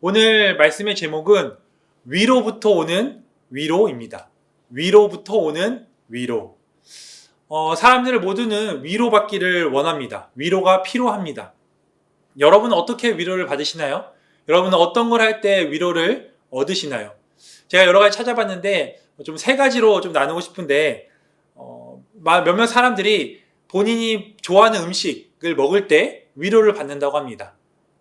오늘 말씀의 제목은 위로부터 오는 위로입니다. 위로부터 오는 위로. 사람들 모두는 위로받기를 원합니다. 위로가 필요합니다. 여러분은 어떻게 위로를 받으시나요? 여러분은 어떤 걸 할 때 위로를 얻으시나요? 제가 여러 가지 찾아봤는데 좀 세 가지로 좀 나누고 싶은데 몇몇 사람들이 본인이 좋아하는 음식을 먹을 때 위로를 받는다고 합니다.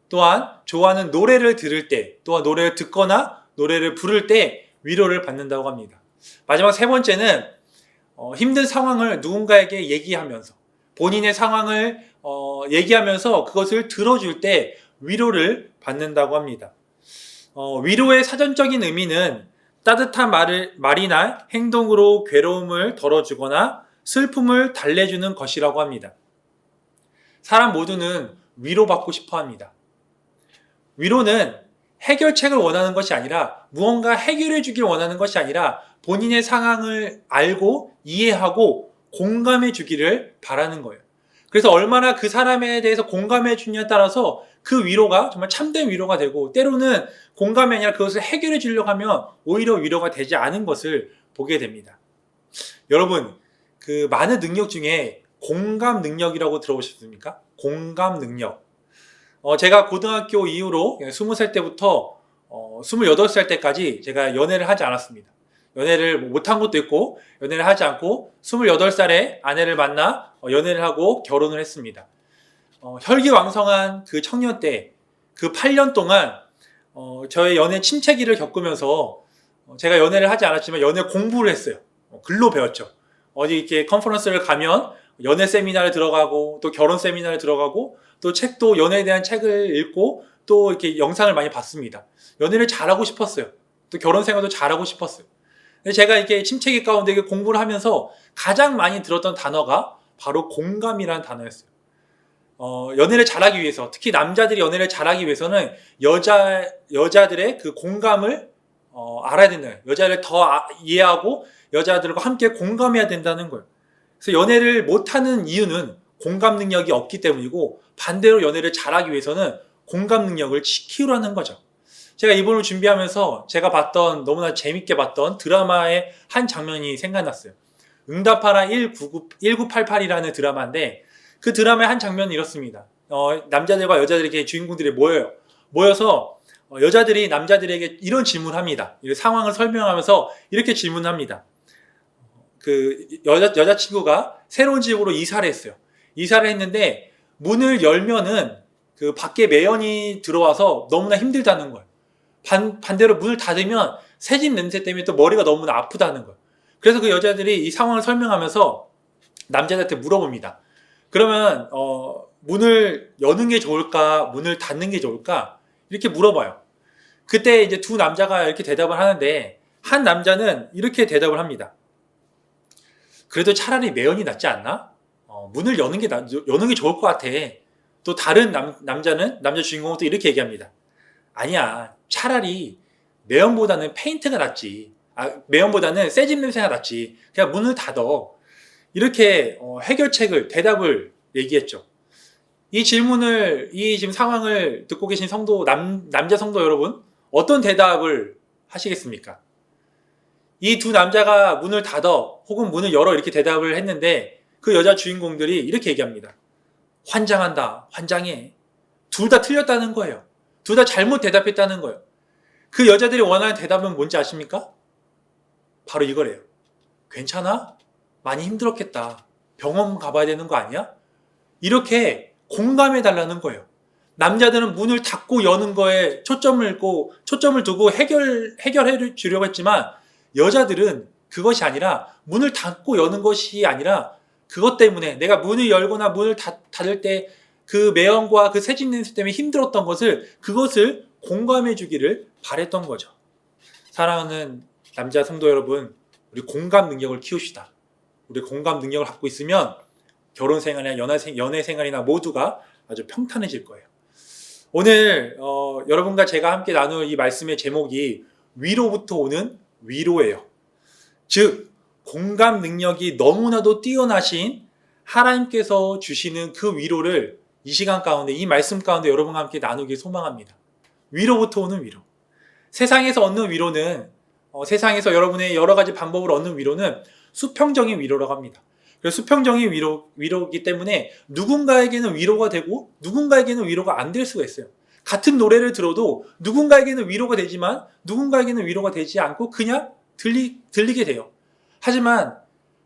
또한 좋아하는 노래를 들을 때, 또한 노래를 듣거나 노래를 부를 때 위로를 받는다고 합니다. 마지막 세 번째는 힘든 상황을 누군가에게 얘기하면서 본인의 상황을 얘기하면서 그것을 들어줄 때 위로를 받는다고 합니다. 위로의 사전적인 의미는 따뜻한 말이나 행동으로 괴로움을 덜어주거나 슬픔을 달래주는 것이라고 합니다. 사람 모두는 위로받고 싶어 합니다. 위로는 해결책을 원하는 것이 아니라 무언가 해결해 주길 원하는 것이 아니라 본인의 상황을 알고 이해하고 공감해 주기를 바라는 거예요. 그래서 얼마나 그 사람에 대해서 공감해 주냐에 따라서 그 위로가 정말 참된 위로가 되고, 때로는 공감이 아니라 그것을 해결해 주려고 하면 오히려 위로가 되지 않은 것을 보게 됩니다. 여러분, 그 많은 능력 중에 공감 능력이라고 들어보셨습니까? 공감 능력. 제가 고등학교 이후로 20살 때부터 28살 때까지 제가 연애를 하지 않았습니다. 연애를 못한 것도 있고 연애를 하지 않고 28살에 아내를 만나 연애를 하고 결혼을 했습니다. 혈기왕성한 그 청년 때 그 8년 동안 저의 연애 침체기를 겪으면서 제가 연애를 하지 않았지만 연애 공부를 했어요. 글로 배웠죠. 어디 이렇게 컨퍼런스를 가면 연애 세미나를 들어가고 또 결혼 세미나를 들어가고 또 책도 연애에 대한 책을 읽고 또 이렇게 영상을 많이 봤습니다. 연애를 잘하고 싶었어요. 또 결혼 생활도 잘하고 싶었어요. 근데 제가 이렇게 침체기 가운데 공부를 하면서 가장 많이 들었던 단어가 바로 공감이라는 단어였어요. 연애를 잘하기 위해서, 특히 남자들이 연애를 잘하기 위해서는 여자들의 그 공감을 알아야 된다. 여자를 더 이해하고 여자들과 함께 공감해야 된다는 거예요. 그래서 연애를 못하는 이유는 공감 능력이 없기 때문이고, 반대로 연애를 잘하기 위해서는 공감 능력을 키우라는 거죠. 제가 이번을 준비하면서 제가 너무나 재밌게 봤던 드라마의 한 장면이 생각났어요. 응답하라 1988이라는 드라마인데, 그 드라마의 한 장면이 이렇습니다. 남자들과 여자들에게 주인공들이 모여서 여자들이 남자들에게 이런 질문을 합니다. 상황을 설명하면서 이렇게 질문합니다. 그 여자친구가 새로운 집으로 이사를 했어요. 이사를 했는데 문을 열면은 그 밖에 매연이 들어와서 너무나 힘들다는 거예요. 반대로 문을 닫으면 새집 냄새 때문에 또 머리가 너무나 아프다는 거예요. 그래서 그 여자들이 이 상황을 설명하면서 남자들한테 물어봅니다. 그러면 문을 여는 게 좋을까, 문을 닫는 게 좋을까, 이렇게 물어봐요. 그때 이제 두 남자가 이렇게 대답을 하는데, 한 남자는 이렇게 대답을 합니다. 그래도 차라리 매연이 낫지 않나? 문을 여는 게 좋을 것 같아. 또 다른 남자 주인공은 또 이렇게 얘기합니다. 아니야, 차라리 매연보다는 페인트가 낫지. 매연보다는 새집 냄새가 낫지. 그냥 문을 닫어. 이렇게 대답을 얘기했죠. 이 지금 상황을 듣고 계신 남자 성도 여러분, 어떤 대답을 하시겠습니까? 이 두 남자가 문을 닫어 혹은 문을 열어 이렇게 대답을 했는데, 그 여자 주인공들이 이렇게 얘기합니다. 환장한다, 환장해. 둘 다 틀렸다는 거예요. 둘 다 잘못 대답했다는 거예요. 그 여자들이 원하는 대답은 뭔지 아십니까? 바로 이거래요. 괜찮아? 많이 힘들었겠다. 병원 가봐야 되는 거 아니야? 이렇게 공감해 달라는 거예요. 남자들은 문을 닫고 여는 거에 초점을 두고 해결해 주려고 했지만, 여자들은 그것이 아니라 문을 닫고 여는 것이 아니라 그것 때문에 내가 문을 열거나 문을 닫을 때 그 매연과 그 새집 냄새 때문에 힘들었던 그것을 공감해 주기를 바랬던 거죠. 사랑하는 남자 성도 여러분, 우리 공감 능력을 키웁시다. 우리 공감 능력을 갖고 있으면 결혼 생활이나 연애 생활이나 모두가 아주 평탄해질 거예요. 오늘 여러분과 제가 함께 나눌 이 말씀의 제목이 위로부터 오는 위로예요. 즉, 공감 능력이 너무나도 뛰어나신 하나님께서 주시는 그 위로를 이 시간 가운데, 이 말씀 가운데 여러분과 함께 나누길 소망합니다. 위로부터 오는 위로. 세상에서 얻는 위로는 세상에서 여러분의 여러 가지 방법으로 얻는 위로는 수평적인 위로라고 합니다. 그래서 수평적인 위로이기 때문에 누군가에게는 위로가 되고 누군가에게는 위로가 안 될 수가 있어요. 같은 노래를 들어도 누군가에게는 위로가 되지만 누군가에게는 위로가 되지 않고 그냥 들리게 돼요. 하지만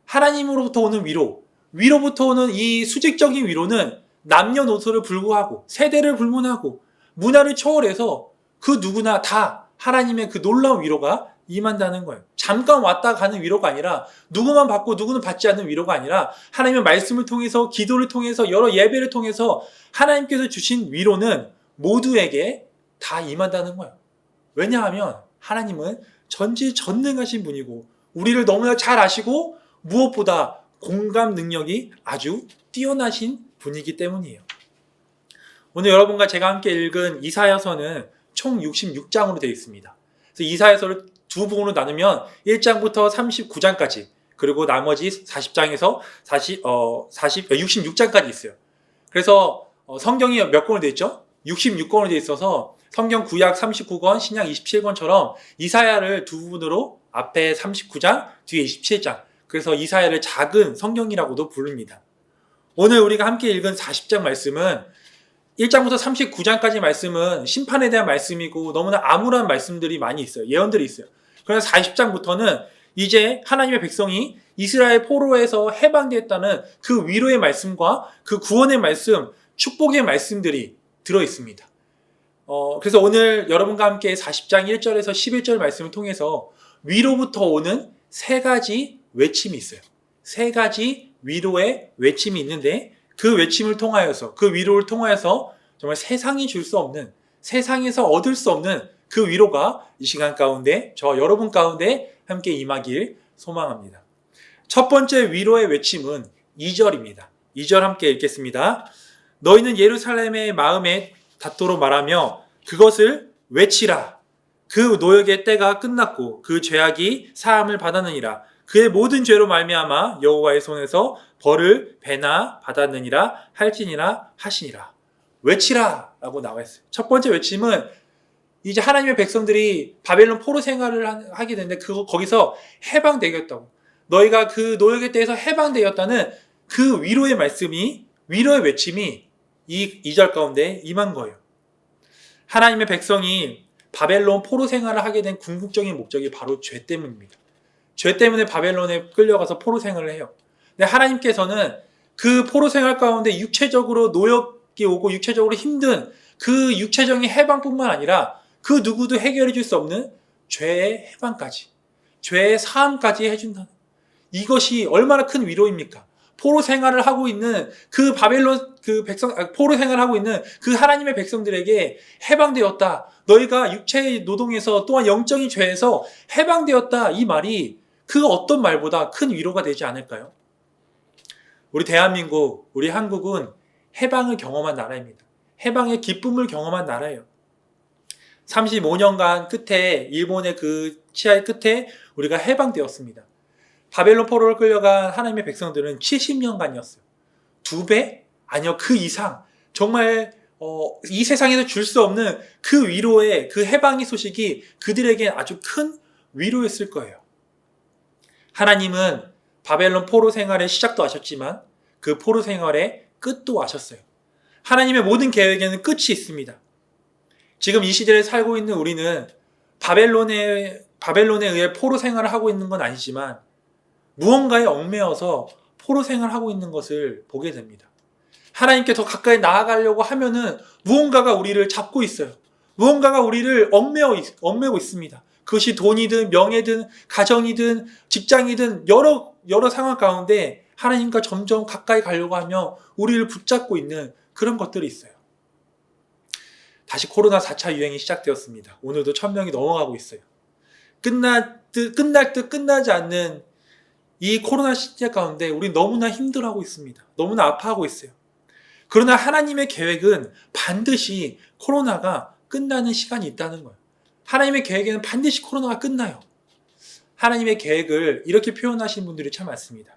하나님으로부터 오는 위로부터 오는 이 수직적인 위로는 남녀노소를 불구하고 세대를 불문하고 문화를 초월해서 그 누구나 다 하나님의 그 놀라운 위로가 임한다는 거예요. 잠깐 왔다 가는 위로가 아니라 누구만 받고 누구는 받지 않는 위로가 아니라 하나님의 말씀을 통해서 기도를 통해서 여러 예배를 통해서 하나님께서 주신 위로는 모두에게 다 임한다는 거예요. 왜냐하면 하나님은 전지전능하신 분이고 우리를 너무나 잘 아시고 무엇보다 공감 능력이 아주 뛰어나신 분이기 때문이에요. 오늘 여러분과 제가 함께 읽은 이사야서는 총 66장으로 되어 있습니다. 그래서 이사야서를 두 부분으로 나누면 1장부터 39장까지 그리고 나머지 40장에서 66장까지 있어요. 그래서 성경이 몇 권으로 되어 있죠? 66권으로 되어 있어서 성경 구약 39권, 신약 27권처럼 이사야를 두 부분으로 앞에 39장, 뒤에 27장. 그래서 이사야를 작은 성경이라고도 부릅니다. 오늘 우리가 함께 읽은 40장 말씀은 1장부터 39장까지 말씀은 심판에 대한 말씀이고 너무나 암울한 말씀들이 많이 있어요. 예언들이 있어요. 그러나 40장부터는 이제 하나님의 백성이 이스라엘 포로에서 해방되었다는 그 위로의 말씀과 그 구원의 말씀, 축복의 말씀들이 들어있습니다. 그래서 오늘 여러분과 함께 40장 1절에서 11절 말씀을 통해서 위로부터 오는 세 가지 외침이 있어요. 세 가지 위로의 외침이 있는데 그 외침을 통하여서 그 위로를 통하여서 정말 세상이 줄 수 없는 세상에서 얻을 수 없는 그 위로가 이 시간 가운데 저와 여러분 가운데 함께 임하길 소망합니다. 첫 번째 위로의 외침은 2절입니다. 2절 함께 읽겠습니다. 너희는 예루살렘의 마음에 닿도록 말하며 그것을 외치라. 그 노역의 때가 끝났고 그 죄악이 사함을 받았느니라. 그의 모든 죄로 말미암아 여호와의 손에서 벌을 배나 받았느니라 할지니라 하시니라. 외치라 라고 나와 있어요. 첫 번째 외침은 이제 하나님의 백성들이 바벨론 포로 생활을 하게 되는데 거기서 해방되겠다고. 너희가 그 노역의 때에서 해방되었다는 그 위로의 말씀이 위로의 외침이 이 2절 가운데 임한 거예요. 하나님의 백성이 바벨론 포로 생활을 하게 된 궁극적인 목적이 바로 죄 때문입니다. 죄 때문에 바벨론에 끌려가서 포로 생활을 해요. 근데 하나님께서는 그 포로 생활 가운데 육체적으로 노역이 오고 육체적으로 힘든 그 육체적인 해방뿐만 아니라 그 누구도 해결해 줄 수 없는 죄의 해방까지, 죄의 사함까지 해준다는 이것이 얼마나 큰 위로입니까? 포로 생활을 하고 있는 그 바벨론 포로 생활을 하고 있는 그 하나님의 백성들에게 해방되었다. 너희가 육체의 노동에서 또한 영적인 죄에서 해방되었다. 이 말이 그 어떤 말보다 큰 위로가 되지 않을까요? 우리 대한민국, 우리 한국은 해방을 경험한 나라입니다. 해방의 기쁨을 경험한 나라예요. 35년간 끝에 일본의 그 치하의 끝에 우리가 해방되었습니다. 바벨론 포로를 끌려간 하나님의 백성들은 70년간이었어요. 2배? 아니요, 그 이상. 정말 이 세상에서 줄 수 없는 그 위로의 그 해방의 소식이 그들에게 아주 큰 위로였을 거예요. 하나님은 바벨론 포로 생활의 시작도 아셨지만 그 포로 생활의 끝도 아셨어요. 하나님의 모든 계획에는 끝이 있습니다. 지금 이 시대에 살고 있는 우리는 바벨론에 의해 포로 생활을 하고 있는 건 아니지만 무언가에 얽매여서 포로 생활하고 있는 것을 보게 됩니다. 하나님께 더 가까이 나아가려고 하면은 무언가가 우리를 잡고 있어요. 무언가가 우리를 얽매고 있습니다. 그것이 돈이든 명예든 가정이든 직장이든 여러 상황 가운데 하나님과 점점 가까이 가려고 하며 우리를 붙잡고 있는 그런 것들이 있어요. 다시 코로나 4차 유행이 시작되었습니다. 오늘도 1000명이 넘어가고 있어요. 끝날 듯 끝나지 않는 이 코로나 시대 가운데 우리 너무나 힘들어하고 있습니다. 너무나 아파하고 있어요. 그러나 하나님의 계획은 반드시 코로나가 끝나는 시간이 있다는 거예요. 하나님의 계획에는 반드시 코로나가 끝나요. 하나님의 계획을 이렇게 표현하신 분들이 참 많습니다.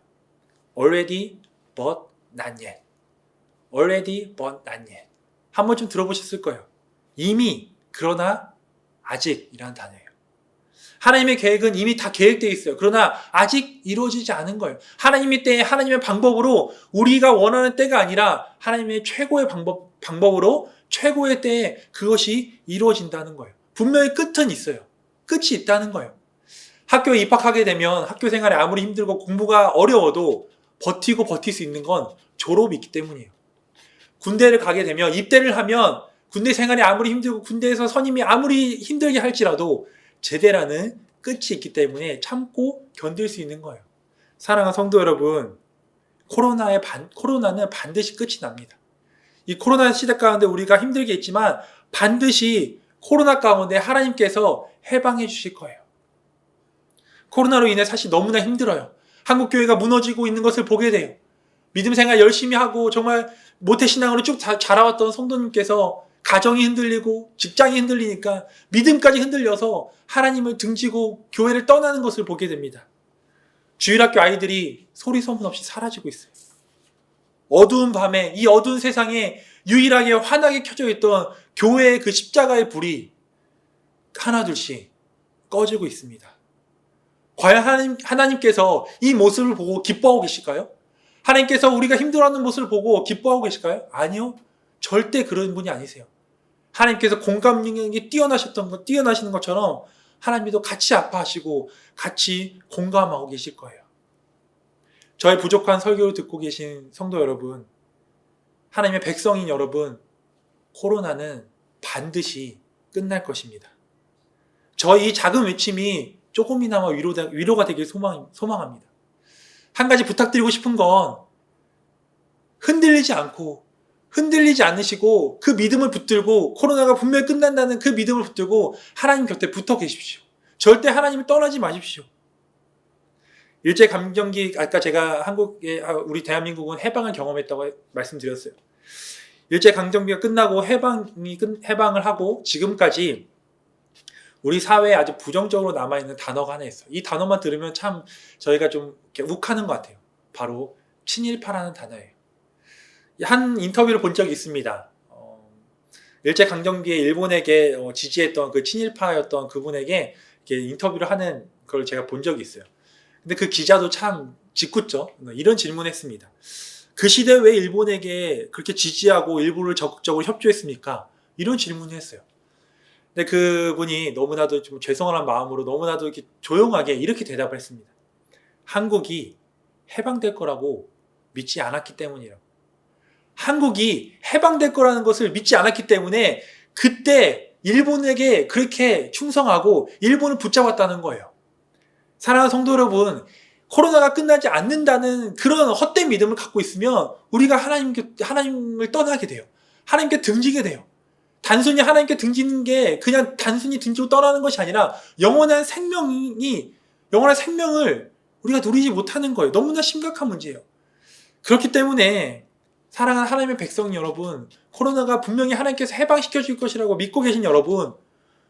Already but not yet. Already but not yet. 한 번쯤 들어보셨을 거예요. 이미 그러나 아직이라는 단어예요. 하나님의 계획은 이미 다 계획되어 있어요. 그러나 아직 이루어지지 않은 거예요. 하나님의 때에 하나님의 방법으로 우리가 원하는 때가 아니라 하나님의 최고의 방법으로 최고의 때에 그것이 이루어진다는 거예요. 분명히 끝은 있어요. 끝이 있다는 거예요. 학교에 입학하게 되면 학교 생활이 아무리 힘들고 공부가 어려워도 버틸 수 있는 건 졸업이 있기 때문이에요. 군대를 가게 되면 입대를 하면 군대 생활이 아무리 힘들고 군대에서 선임이 아무리 힘들게 할지라도 제대라는 끝이 있기 때문에 참고 견딜 수 있는 거예요. 사랑하는 성도 여러분, 코로나는 반드시 끝이 납니다. 이 코로나 시대 가운데 우리가 힘들게 있지만 반드시 코로나 가운데 하나님께서 해방해 주실 거예요. 코로나로 인해 사실 너무나 힘들어요. 한국교회가 무너지고 있는 것을 보게 돼요. 믿음 생활 열심히 하고 정말 모태신앙으로 쭉 자라왔던 성도님께서 가정이 흔들리고 직장이 흔들리니까 믿음까지 흔들려서 하나님을 등지고 교회를 떠나는 것을 보게 됩니다. 주일학교 아이들이 소리 소문 없이 사라지고 있어요. 어두운 밤에 이 어두운 세상에 유일하게 환하게 켜져 있던 교회의 그 십자가의 불이 하나둘씩 꺼지고 있습니다. 과연 하나님께서 이 모습을 보고 기뻐하고 계실까요? 하나님께서 우리가 힘들어하는 모습을 보고 기뻐하고 계실까요? 아니요. 절대 그런 분이 아니세요. 하나님께서 공감 능력이 뛰어나시는 것처럼 하나님도 같이 아파하시고 같이 공감하고 계실 거예요. 저의 부족한 설교를 듣고 계신 성도 여러분, 하나님의 백성인 여러분, 코로나는 반드시 끝날 것입니다. 저희 이 작은 외침이 조금이나마 위로가 되길 소망합니다. 한 가지 부탁드리고 싶은 건 흔들리지 않으시고 그 믿음을 붙들고 코로나가 분명히 끝난다는 그 믿음을 붙들고 하나님 곁에 붙어 계십시오. 절대 하나님을 떠나지 마십시오. 일제감정기, 아까 제가 우리 대한민국은 해방을 경험했다고 말씀드렸어요. 일제강점기가 끝나고 해방을 하고 지금까지 우리 사회에 아주 부정적으로 남아있는 단어가 하나 있어요. 이 단어만 들으면 참 저희가 좀 이렇게 욱하는 것 같아요. 바로 친일파라는 단어예요. 한 인터뷰를 본 적이 있습니다. 일제강점기에 일본에게 지지했던 그 친일파였던 그분에게 이렇게 인터뷰를 하는 걸 제가 본 적이 있어요. 근데 그 기자도 참 짓궂죠. 이런 질문을 했습니다. 그 시대에 왜 일본에게 그렇게 지지하고 일본을 적극적으로 협조했습니까? 이런 질문을 했어요. 근데 그분이 너무나도 좀 죄송한 마음으로 너무나도 이렇게 조용하게 이렇게 대답을 했습니다. 한국이 해방될 거라고 믿지 않았기 때문이라고. 한국이 해방될 거라는 것을 믿지 않았기 때문에 그때 일본에게 그렇게 충성하고 일본을 붙잡았다는 거예요. 사랑하는 성도 여러분, 코로나가 끝나지 않는다는 그런 헛된 믿음을 갖고 있으면 우리가 하나님을 떠나게 돼요. 하나님께 등지게 돼요. 단순히 하나님께 등지는 게 그냥 단순히 등지고 떠나는 것이 아니라 영원한 생명을 우리가 누리지 못하는 거예요. 너무나 심각한 문제예요. 그렇기 때문에 사랑하는 하나님의 백성 여러분, 코로나가 분명히 하나님께서 해방시켜 줄 것이라고 믿고 계신 여러분,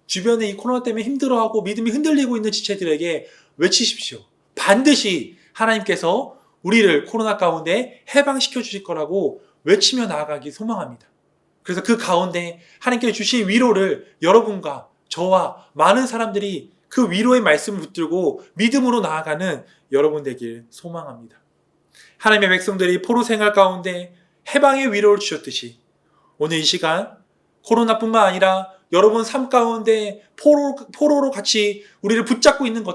주변에 이 코로나 때문에 힘들어하고 믿음이 흔들리고 있는 지체들에게 외치십시오. 반드시 하나님께서 우리를 코로나 가운데 해방시켜 주실 거라고 외치며 나아가기 소망합니다. 그래서 그 가운데 하나님께서 주신 위로를 여러분과 저와 많은 사람들이 그 위로의 말씀을 붙들고 믿음으로 나아가는 여러분 되길 소망합니다. 하나님의 백성들이 포로 생활 가운데 해방의 위로를 주셨듯이 오늘 이 시간 코로나뿐만 아니라 여러분 삶 가운데 포로로 같이 우리를 붙잡고 있는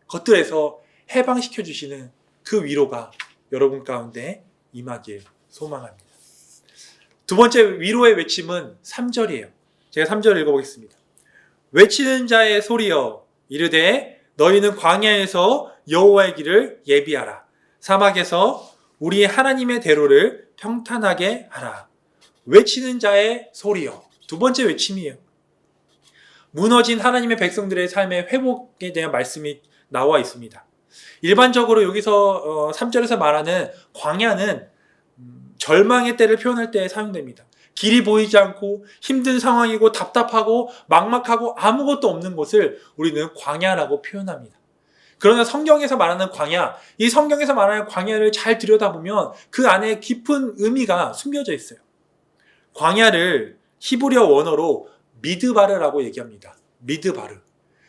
것들에서 해방시켜 주시는 그 위로가 여러분 가운데 임하길 소망합니다. 두 번째 위로의 외침은 3절이에요. 제가 3절 읽어보겠습니다. 외치는 자의 소리여 이르되 너희는 광야에서 여호와의 길을 예비하라. 사막에서 우리 하나님의 대로를 평탄하게 하라. 외치는 자의 소리여. 두 번째 외침이에요. 무너진 하나님의 백성들의 삶의 회복에 대한 말씀이 나와 있습니다. 일반적으로 여기서 3절에서 말하는 광야는 절망의 때를 표현할 때 사용됩니다. 길이 보이지 않고 힘든 상황이고 답답하고 막막하고 아무것도 없는 곳을 우리는 광야라고 표현합니다. 그러나 성경에서 말하는 광야, 이 성경에서 말하는 광야를 잘 들여다보면 그 안에 깊은 의미가 숨겨져 있어요. 광야를 히브리어 원어로 미드바르라고 얘기합니다. 미드바르.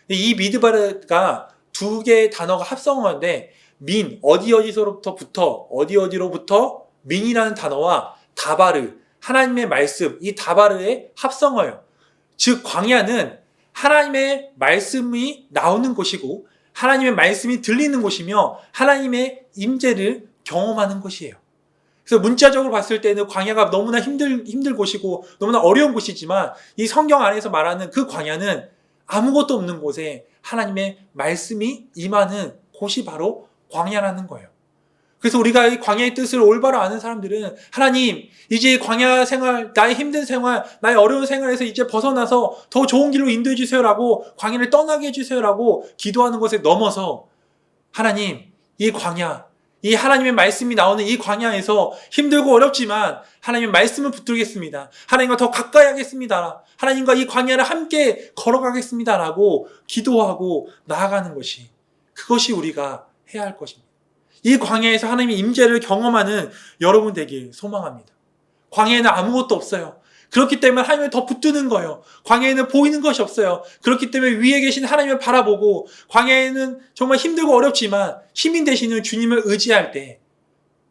이 미드바르가 두 개의 단어가 합성어인데 어디로부터 민이라는 단어와 다바르, 하나님의 말씀, 이 다바르의 합성어예요. 즉 광야는 하나님의 말씀이 나오는 곳이고 하나님의 말씀이 들리는 곳이며 하나님의 임재를 경험하는 곳이에요. 그래서 문자적으로 봤을 때는 광야가 너무나 힘들 곳이고 너무나 어려운 곳이지만 이 성경 안에서 말하는 그 광야는 아무것도 없는 곳에 하나님의 말씀이 임하는 곳이 바로 광야라는 거예요. 그래서 우리가 이 광야의 뜻을 올바로 아는 사람들은 하나님, 이제 광야 생활, 나의 힘든 생활, 나의 어려운 생활에서 이제 벗어나서 더 좋은 길로 인도해 주세요라고, 광야를 떠나게 해주세요라고 기도하는 것에 넘어서 하나님, 이 광야, 이 하나님의 말씀이 나오는 이 광야에서 힘들고 어렵지만 하나님의 말씀을 붙들겠습니다. 하나님과 더 가까이 하겠습니다. 하나님과 이 광야를 함께 걸어가겠습니다라고 기도하고 나아가는 것이, 그것이 우리가 해야 할 것입니다. 이 광야에서 하나님의 임재를 경험하는 여러분 되길 소망합니다. 광야에는 아무것도 없어요. 그렇기 때문에 하나님을 더 붙드는 거예요. 광야에는 보이는 것이 없어요. 그렇기 때문에 위에 계신 하나님을 바라보고 광야에는 정말 힘들고 어렵지만 힘이 되시는 주님을 의지할 때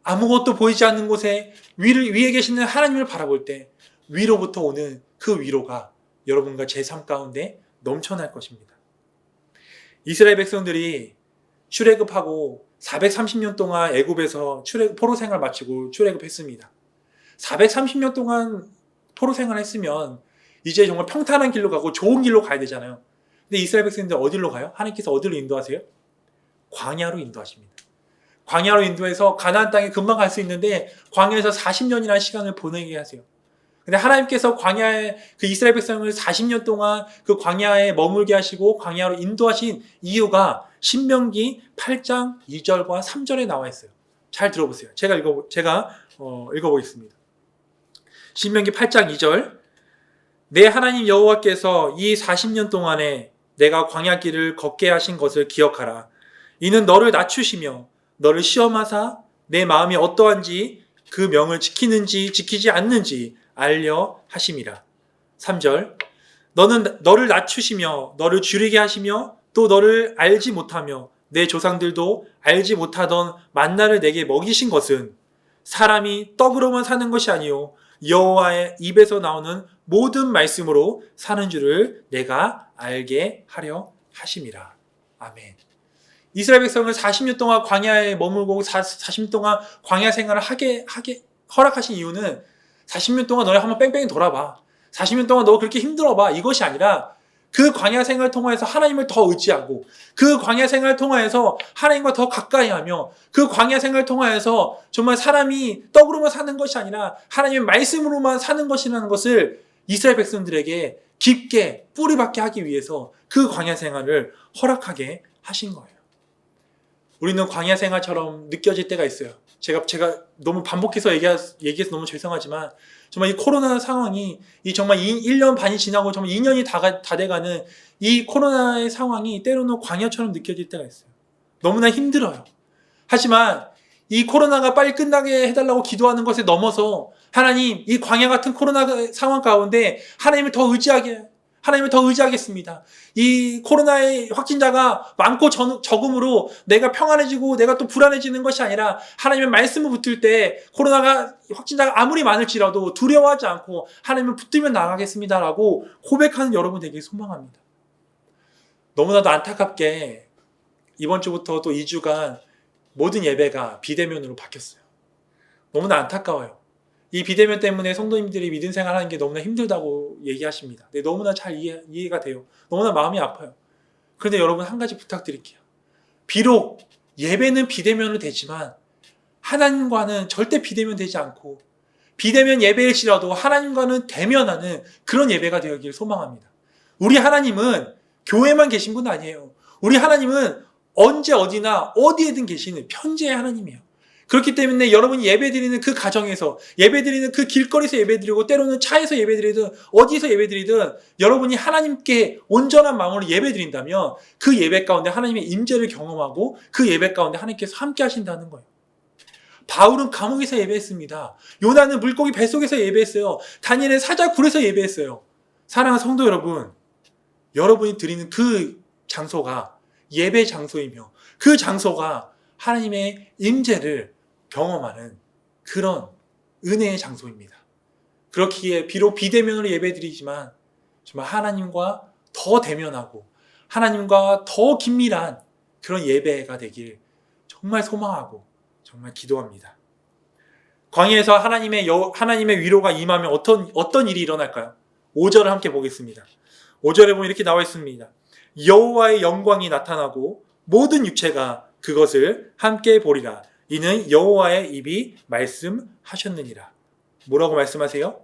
아무것도 보이지 않는 곳에 위에 계시는 하나님을 바라볼 때 위로부터 오는 그 위로가 여러분과 제 삶 가운데 넘쳐날 것입니다. 이스라엘 백성들이 출애굽하고 430년 동안 애굽에서 포로 생활 마치고 출애굽했습니다. 430년 동안 포로 생활했으면 이제 정말 평탄한 길로 가고 좋은 길로 가야 되잖아요. 근데 이스라엘 백성들 어디로 가요? 하나님께서 어디로 인도하세요? 광야로 인도하십니다. 광야로 인도해서 가나안 땅에 금방 갈 수 있는데 광야에서 40년이라는 시간을 보내게 하세요. 근데 하나님께서 광야에 그 이스라엘 백성을 40년 동안 그 광야에 머물게 하시고 광야로 인도하신 이유가 신명기 8장 2절과 3절에 나와 있어요. 잘 들어보세요. 제가 읽어보겠습니다. 신명기 8장 2절, 내 하나님 여호와께서 이 40년 동안에 내가 광야길을 걷게 하신 것을 기억하라. 이는 너를 낮추시며 너를 시험하사 내 마음이 어떠한지 그 명을 지키는지 지키지 않는지 알려 하심이라. 3절, 너를 낮추시며 너를 줄이게 하시며 또 너를 알지 못하며 내 조상들도 알지 못하던 만나를 내게 먹이신 것은 사람이 떡으로만 사는 것이 아니요 여호와의 입에서 나오는 모든 말씀으로 사는 줄을 내가 알게 하려 하심이라. 아멘. 이스라엘 백성을 40년 동안 광야에 머물고 40년 동안 광야 생활을 하게 허락하신 이유는 40년 동안 너네 한번 뺑뺑이 돌아봐. 40년 동안 너 그렇게 힘들어봐. 이것이 아니라 그 광야 생활을 통해서 하나님을 더 의지하고 그 광야 생활을 통해서 하나님과 더 가까이 하며 그 광야 생활을 통해서 정말 사람이 떡으로만 사는 것이 아니라 하나님의 말씀으로만 사는 것이라는 것을 이스라엘 백성들에게 깊게 뿌리박게 하기 위해서 그 광야 생활을 허락하게 하신 거예요. 우리는 광야 생활처럼 느껴질 때가 있어요. 제가 너무 반복해서 얘기해서 너무 죄송하지만 정말 이 코로나 상황이 정말 1년 반이 지나고 정말 2년이 다 돼가는 이 코로나의 상황이 때로는 광야처럼 느껴질 때가 있어요. 너무나 힘들어요. 하지만 이 코로나가 빨리 끝나게 해달라고 기도하는 것에 넘어서 하나님, 이 광야 같은 코로나 상황 가운데 하나님을 더 의지하겠습니다. 이 코로나의 확진자가 많고 적음으로 내가 평안해지고 내가 또 불안해지는 것이 아니라 하나님의 말씀을 붙들 때 코로나가 확진자가 아무리 많을지라도 두려워하지 않고 하나님을 붙들며 나가겠습니다라고 고백하는 여러분 되길 소망합니다. 너무나도 안타깝게 이번 주부터 또 2주간 모든 예배가 비대면으로 바뀌었어요. 너무나 안타까워요. 이 비대면 때문에 성도님들이 믿음 생활하는 게 너무나 힘들다고 얘기하십니다. 네, 너무나 잘 이해가 돼요. 너무나 마음이 아파요. 그런데 여러분 한 가지 부탁드릴게요. 비록 예배는 비대면으로 되지만 하나님과는 절대 비대면 되지 않고 비대면 예배일지라도 하나님과는 대면하는 그런 예배가 되었기를 소망합니다. 우리 하나님은 교회만 계신 분 아니에요. 우리 하나님은 언제 어디나 어디에든 계시는 편재의 하나님이에요. 그렇기 때문에 여러분이 예배드리는 그 가정에서 예배드리는 그 길거리에서 예배드리고 때로는 차에서 예배드리든 어디서 예배드리든 여러분이 하나님께 온전한 마음으로 예배드린다면 그 예배 가운데 하나님의 임재를 경험하고 그 예배 가운데 하나님께서 함께 하신다는 거예요. 바울은 감옥에서 예배했습니다. 요나는 물고기 뱃속에서 예배했어요. 다니엘은 사자굴에서 예배했어요. 사랑하는 성도 여러분, 여러분이 드리는 그 장소가 예배 장소이며 그 장소가 하나님의 임재를 경험하는 그런 은혜의 장소입니다. 그렇기에 비록 비대면으로 예배드리지만 정말 하나님과 더 대면하고 하나님과 더 긴밀한 그런 예배가 되길 정말 소망하고 정말 기도합니다. 광야에서 하나님의 위로가 임하면 어떤 일이 일어날까요? 5절을 함께 보겠습니다. 5절에 보면 이렇게 나와 있습니다. 여호와의 영광이 나타나고 모든 육체가 그것을 함께 보리라. 이는 여호와의 입이 말씀하셨느니라. 뭐라고 말씀하세요?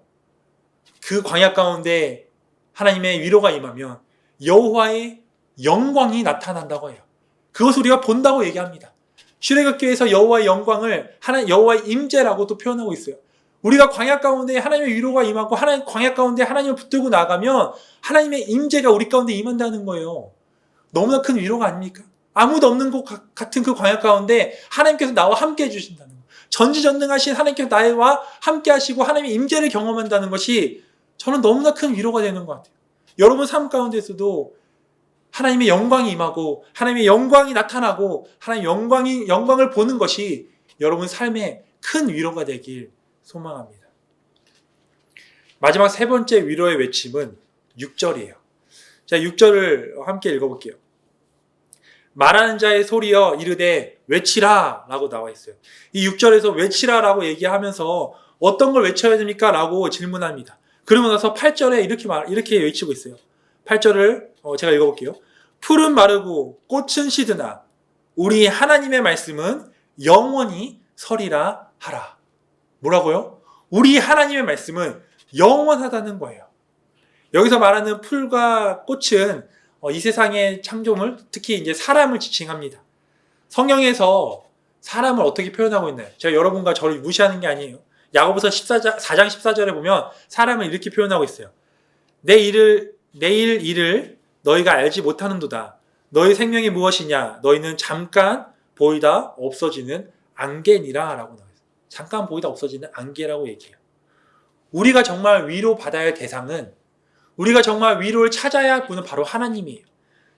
그 광야 가운데 하나님의 위로가 임하면 여호와의 영광이 나타난다고 해요. 그것을 우리가 본다고 얘기합니다. 출애굽기에서 여호와의 영광을 여호와의 임재라고도 표현하고 있어요. 우리가 광야 가운데 하나님의 위로가 임하고 광야 가운데 하나님을 붙들고 나가면 하나님의 임재가 우리 가운데 임한다는 거예요. 너무나 큰 위로가 아닙니까? 아무도 없는 곳 같은 그 광야 가운데 하나님께서 나와 함께 해주신다는 거. 전지전능하신 하나님께서 나와 함께 하시고 하나님의 임재를 경험한다는 것이 저는 너무나 큰 위로가 되는 것 같아요. 여러분 삶 가운데서도 하나님의 영광이 임하고 하나님의 영광이 나타나고 하나님의 영광을 보는 것이 여러분 삶에 큰 위로가 되길 소망합니다. 마지막 세 번째 위로의 외침은 6절이에요. 자, 6절을 함께 읽어볼게요. 말하는 자의 소리여 이르되 외치라 라고 나와 있어요. 이 6절에서 외치라 라고 얘기하면서 어떤 걸 외쳐야 됩니까? 라고 질문합니다. 그러고 나서 8절에 이렇게 외치고 있어요. 8절을 제가 읽어볼게요. 풀은 마르고 꽃은 시드나 우리 하나님의 말씀은 영원히 서리라 하라. 뭐라고요? 우리 하나님의 말씀은 영원하다는 거예요. 여기서 말하는 풀과 꽃은 이 세상의 창조물, 특히 이제 사람을 지칭합니다. 성경에서 사람을 어떻게 표현하고 있나요? 제가 여러분과 저를 무시하는 게 아니에요. 야고보서 4장 14절에 보면 사람을 이렇게 표현하고 있어요. 내일 일을 너희가 알지 못하는도다. 너희 생명이 무엇이냐? 너희는 잠깐 보이다 없어지는 안개니라 라고 나와요. 잠깐 보이다 없어지는 안개라고 얘기해요. 우리가 정말 위로받아야 할 대상은, 우리가 정말 위로를 찾아야 할 분은 바로 하나님이에요.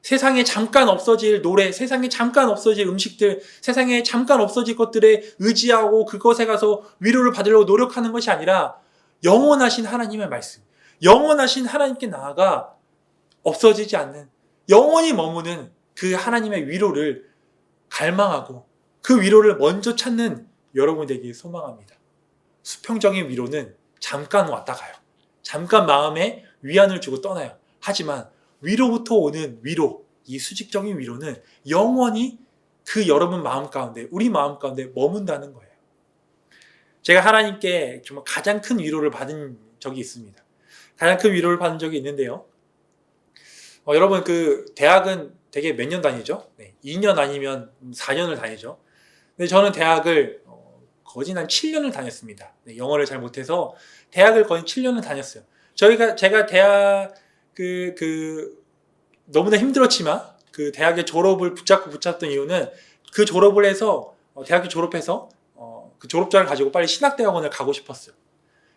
세상에 잠깐 없어질 노래, 세상에 잠깐 없어질 음식들, 세상에 잠깐 없어질 것들에 의지하고 그것에 가서 위로를 받으려고 노력하는 것이 아니라 영원하신 하나님의 말씀, 영원하신 하나님께 나아가 없어지지 않는, 영원히 머무는 그 하나님의 위로를 갈망하고 그 위로를 먼저 찾는 여러분 되길 소망합니다. 수평적인 위로는 잠깐 왔다 가요. 잠깐 마음에 위안을 주고 떠나요. 하지만 위로부터 오는 위로, 이 수직적인 위로는 영원히 그 여러분 마음 가운데, 우리 마음 가운데 머문다는 거예요. 제가 하나님께 정말 가장 큰 위로를 받은 적이 있습니다. 가장 큰 위로를 받은 적이 있는데요. 여러분 그 대학은 되게 몇 년 다니죠? 네, 2년 아니면 4년을 다니죠. 근데 저는 대학을 거진 한 7년을 다녔습니다. 네, 영어를 잘 못해서 대학을 거의 7년을 다녔어요. 제가 대학 너무나 힘들었지만 그 대학의 졸업을 붙잡던 이유는 그 졸업을 해서 대학교 졸업해서 그 졸업장을 가지고 빨리 신학대학원을 가고 싶었어요.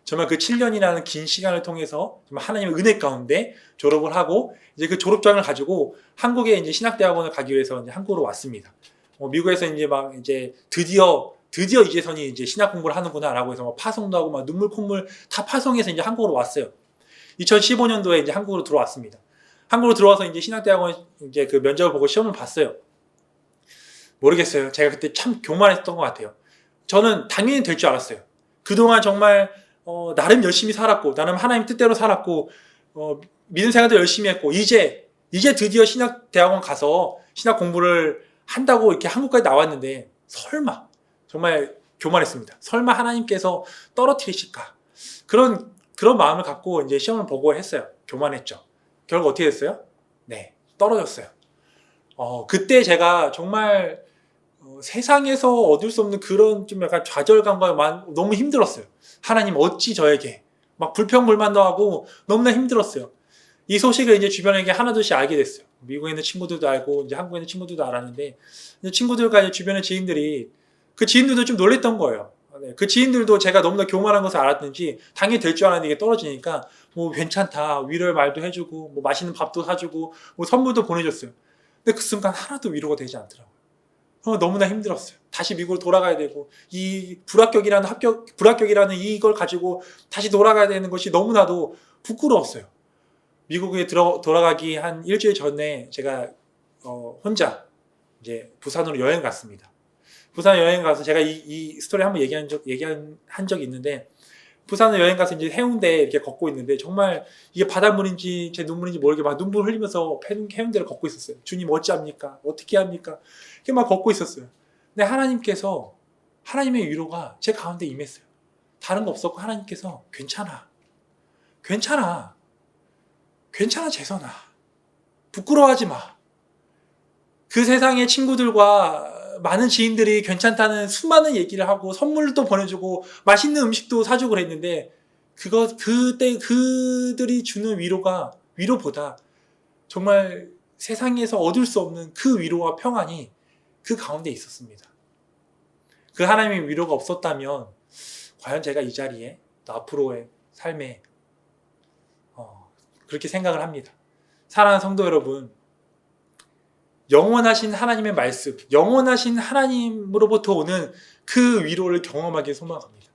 정말 그 7년이라는 긴 시간을 통해서 정말 하나님의 은혜 가운데 졸업을 하고 이제 그 졸업장을 가지고 한국에 이제 신학대학원을 가기 위해서 이제 한국으로 왔습니다. 미국에서 이제 드디어 이재선이 이제 신학 공부를 하는구나라고 해서 막 파송도 하고 막 눈물 콧물 다 파송해서 이제 한국으로 왔어요. 2015년도에 이제 한국으로 들어왔습니다. 한국으로 들어와서 이제 신학대학원 이제 그 면접을 보고 시험을 봤어요. 모르겠어요. 제가 그때 참 교만했던 것 같아요. 저는 당연히 될 줄 알았어요. 그동안 정말 나름 열심히 살았고, 나름 하나님 뜻대로 살았고, 믿음 생활도 열심히 했고, 이제 드디어 신학대학원 가서 신학 공부를 한다고 이렇게 한국까지 나왔는데, 설마, 정말 교만했습니다. 설마 하나님께서 떨어뜨리실까? 그런 마음을 갖고 이제 시험을 보고 했어요. 교만했죠. 결국 어떻게 됐어요? 네, 떨어졌어요. 그때 제가 정말 세상에서 얻을 수 없는 그런 좀 약간 좌절감과 너무 힘들었어요. 하나님 어찌 저에게 막 불평불만도 하고 너무나 힘들었어요. 이 소식을 이제 주변에게 하나둘씩 알게 됐어요. 미국에 있는 친구들도 알고 이제 한국에 있는 친구들도 알았는데 친구들과 이제 주변의 지인들이 그 지인들도 좀 놀랬던 거예요. 그 지인들도 제가 너무나 교만한 것을 알았는지 당연히 될 줄 알았는데 이게 떨어지니까 뭐 괜찮다, 위로의 말도 해주고, 뭐 맛있는 밥도 사주고, 뭐 선물도 보내줬어요. 근데 그 순간 하나도 위로가 되지 않더라고요. 너무나 힘들었어요. 다시 미국으로 돌아가야 되고, 이 불합격이라는 이걸 가지고 다시 돌아가야 되는 것이 너무나도 부끄러웠어요. 미국에 돌아가기 한 일주일 전에 제가 혼자 이제 부산으로 여행 갔습니다. 부산 여행 가서 제가 이 스토리 한번 얘기한 적이 있는데, 부산을 여행 가서 이제 해운대에 이렇게 걷고 있는데, 정말 이게 바닷물인지 제 눈물인지 모르게 막 눈물 흘리면서 해운대를 걷고 있었어요. 주님 어찌합니까? 어떻게 합니까? 이렇게 막 걷고 있었어요. 근데 하나님께서, 하나님의 위로가 제 가운데 임했어요. 다른 거 없었고 하나님께서 괜찮아, 괜찮아, 괜찮아 재선아, 부끄러워하지 마. 그 세상의 친구들과 많은 지인들이 괜찮다는 수많은 얘기를 하고 선물도 보내주고 맛있는 음식도 사주고 그랬는데, 그때 그들이 주는 위로보다 정말 세상에서 얻을 수 없는 그 위로와 평안이 그 가운데 있었습니다. 그 하나님의 위로가 없었다면 과연 제가 이 자리에 또 앞으로의 삶에 그렇게 생각을 합니다. 사랑하는 성도 여러분, 영원하신 하나님의 말씀, 영원하신 하나님으로부터 오는 그 위로를 경험하길 소망합니다.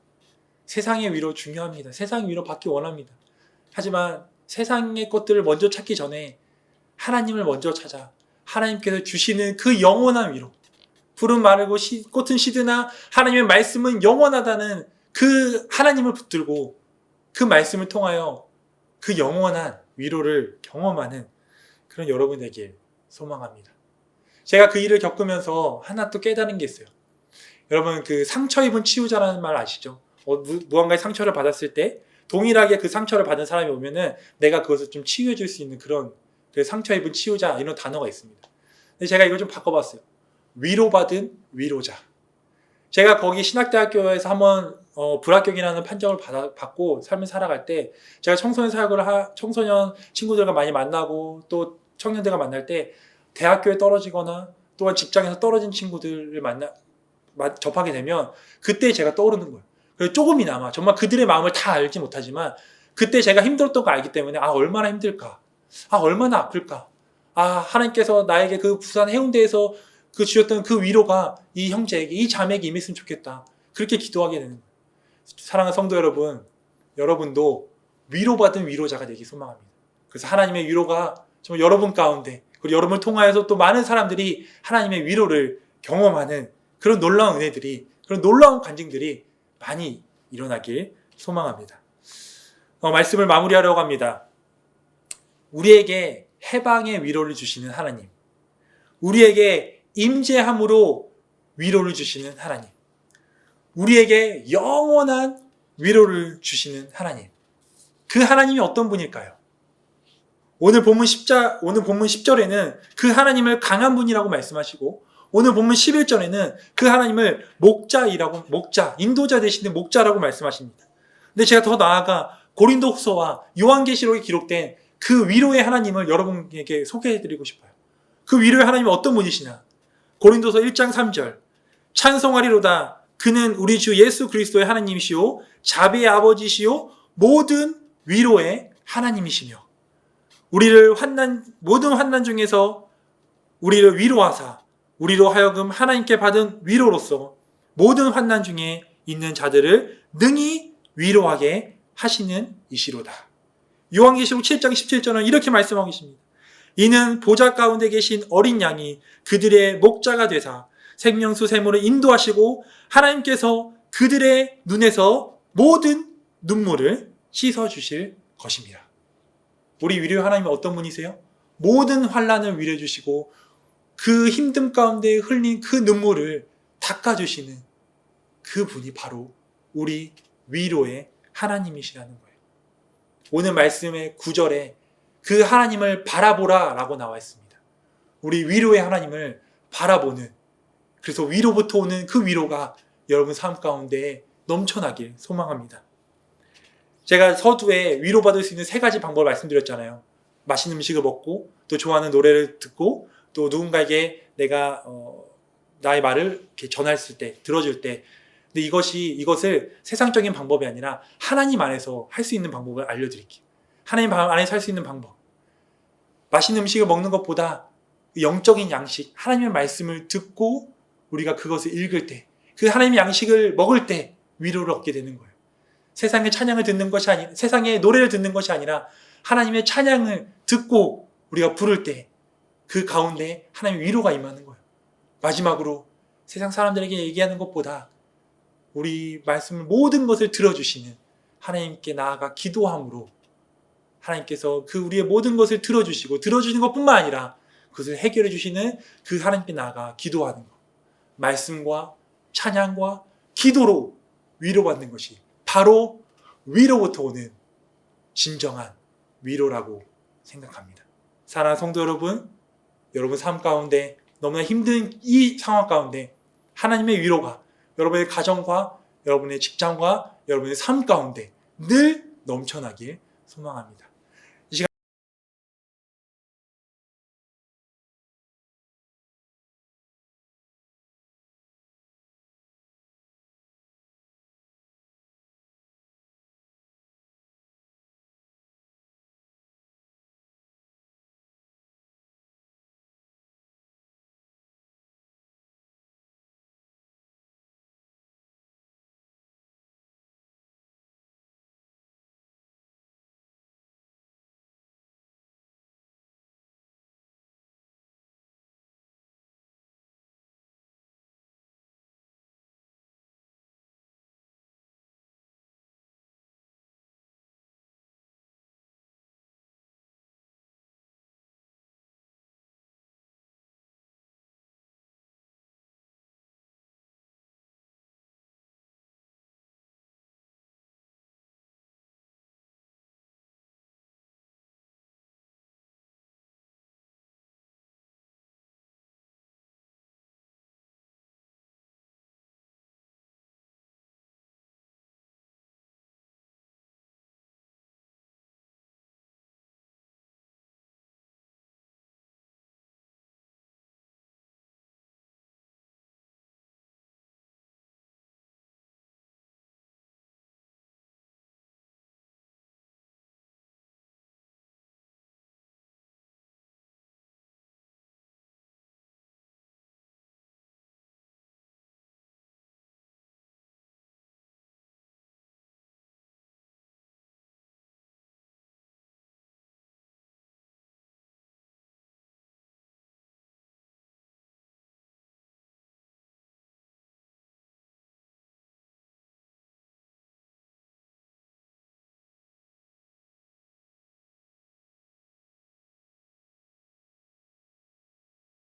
세상의 위로 중요합니다. 세상의 위로 받기 원합니다. 하지만 세상의 것들을 먼저 찾기 전에 하나님을 먼저 찾아 하나님께서 주시는 그 영원한 위로, 푸른 마르고 꽃은 시드나 하나님의 말씀은 영원하다는 그 하나님을 붙들고 그 말씀을 통하여 그 영원한 위로를 경험하는 그런 여러분 되길 소망합니다. 제가 그 일을 겪으면서 하나 또 깨달은 게 있어요. 여러분, 그 상처 입은 치유자라는 말 아시죠? 무언가의 상처를 받았을 때 동일하게 그 상처를 받은 사람이 오면은 내가 그것을 좀 치유해 줄 수 있는 그런 그 상처 입은 치유자, 이런 단어가 있습니다. 근데 제가 이걸 좀 바꿔봤어요. 위로받은 위로자. 제가 거기 신학대학교에서 한번 불합격이라는 판정을 받고 삶을 살아갈 때, 제가 청소년 친구들과 많이 만나고 또 청년들과 만날 때 대학교에 떨어지거나 또한 직장에서 떨어진 친구들을 접하게 되면 그때 제가 떠오르는 거예요. 그래서 조금이나마 정말 그들의 마음을 다 알지 못하지만 그때 제가 힘들었던 걸 알기 때문에 얼마나 힘들까, 얼마나 아플까, 하나님께서 나에게 그 부산 해운대에서 그 주셨던 그 위로가 이 형제에게, 이 자매에게 임했으면 좋겠다, 그렇게 기도하게 되는 거예요. 사랑하는 성도 여러분, 여러분도 위로받은 위로자가 되기 소망합니다. 그래서 하나님의 위로가 정말 여러분 가운데, 그리고 여러분을 통하여서 또 많은 사람들이 하나님의 위로를 경험하는 그런 놀라운 은혜들이, 그런 놀라운 간증들이 많이 일어나길 소망합니다. 말씀을 마무리하려고 합니다. 우리에게 해방의 위로를 주시는 하나님, 우리에게 임재함으로 위로를 주시는 하나님, 우리에게 영원한 위로를 주시는 하나님, 그 하나님이 어떤 분일까요? 오늘 본문 10절에는 그 하나님을 강한 분이라고 말씀하시고, 오늘 본문 11절에는 그 하나님을 목자, 인도자 되시는 목자라고 말씀하십니다. 근데 제가 더 나아가 고린도후서와 요한계시록에 기록된 그 위로의 하나님을 여러분에게 소개해드리고 싶어요. 그 위로의 하나님은 어떤 분이시냐? 고린도서 1장 3절, 찬송하리로다 그는 우리 주 예수 그리스도의 하나님이시오 자비의 아버지시오 모든 위로의 하나님이시며 우리를 모든 환난 중에서 우리를 위로하사 우리로 하여금 하나님께 받은 위로로서 모든 환난 중에 있는 자들을 능히 위로하게 하시는 이시로다. 요한계시록 7장 17절은 이렇게 말씀하고 계십니다. 이는 보좌 가운데 계신 어린 양이 그들의 목자가 되사 생명수 샘물을 인도하시고 하나님께서 그들의 눈에서 모든 눈물을 씻어주실 것입니다. 우리 위로의 하나님은 어떤 분이세요? 모든 환난을 위로해 주시고 그 힘듦 가운데 흘린 그 눈물을 닦아주시는 그 분이 바로 우리 위로의 하나님이시라는 거예요. 오늘 말씀의 9절에 그 하나님을 바라보라 라고 나와 있습니다. 우리 위로의 하나님을 바라보는, 그래서 위로부터 오는 그 위로가 여러분 삶 가운데 넘쳐나길 소망합니다. 제가 서두에 위로받을 수 있는 3가지 방법을 말씀드렸잖아요. 맛있는 음식을 먹고, 또 좋아하는 노래를 듣고, 또 누군가에게 내가 나의 말을 이렇게 전했을 때, 들어줄 때. 근데 이것을 세상적인 방법이 아니라 하나님 안에서 할 수 있는 방법을 알려드릴게요. 하나님 안에 살 수 있는 방법. 맛있는 음식을 먹는 것보다 영적인 양식, 하나님의 말씀을 듣고 우리가 그것을 읽을 때, 그 하나님의 양식을 먹을 때 위로를 얻게 되는 거예요. 세상의 찬양을 듣는 것이 아니, 세상의 노래를 듣는 것이 아니라 하나님의 찬양을 듣고 우리가 부를 때 그 가운데 하나님의 위로가 임하는 거예요. 마지막으로 세상 사람들에게 얘기하는 것보다 우리 말씀을 모든 것을 들어주시는 하나님께 나아가 기도함으로 하나님께서 그 우리의 모든 것을 들어주시고 들어주는 것뿐만 아니라 그것을 해결해 주시는 그 하나님께 나아가 기도하는 것. 말씀과 찬양과 기도로 위로받는 것이 바로 위로부터 오는 진정한 위로라고 생각합니다. 사랑하는 성도 여러분, 여러분 삶 가운데 너무나 힘든 이 상황 가운데 하나님의 위로가 여러분의 가정과 여러분의 직장과 여러분의 삶 가운데 늘 넘쳐나길 소망합니다.